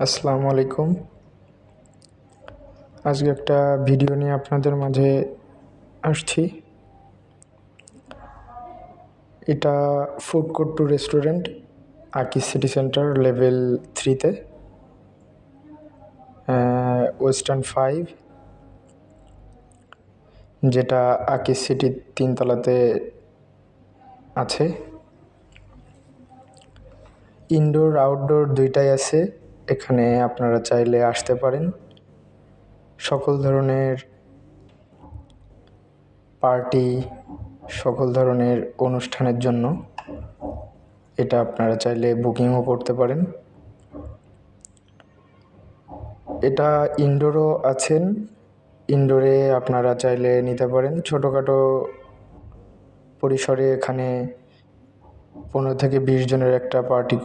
আসসালামু আলাইকুম। আজকে একটা ভিডিও নিয়ে আপনাদের মাঝে আসছি। এটা food court to restaurant, Akij city centre level 3-তে, ওয়েস্টার্ন 5, যেটা আকিজ সিটির 3তলাতে আছে। ইনডোর আউটডোর দুইটাই আছে। এখানে আপনারা চাইলে আসতে পারেন। সকল ধরনের পার্টি, সকল ধরনের অনুষ্ঠানের জন্য এটা আপনারা চাইলে বুকিংও করতে পারেন। এটা ইনডোরও আছেন, ইনডোরে আপনারা চাইলে নিতে পারেন। ছোটোখাটো পরিসরে এখানে 15 থেকে 20 জনের একটা পার্টি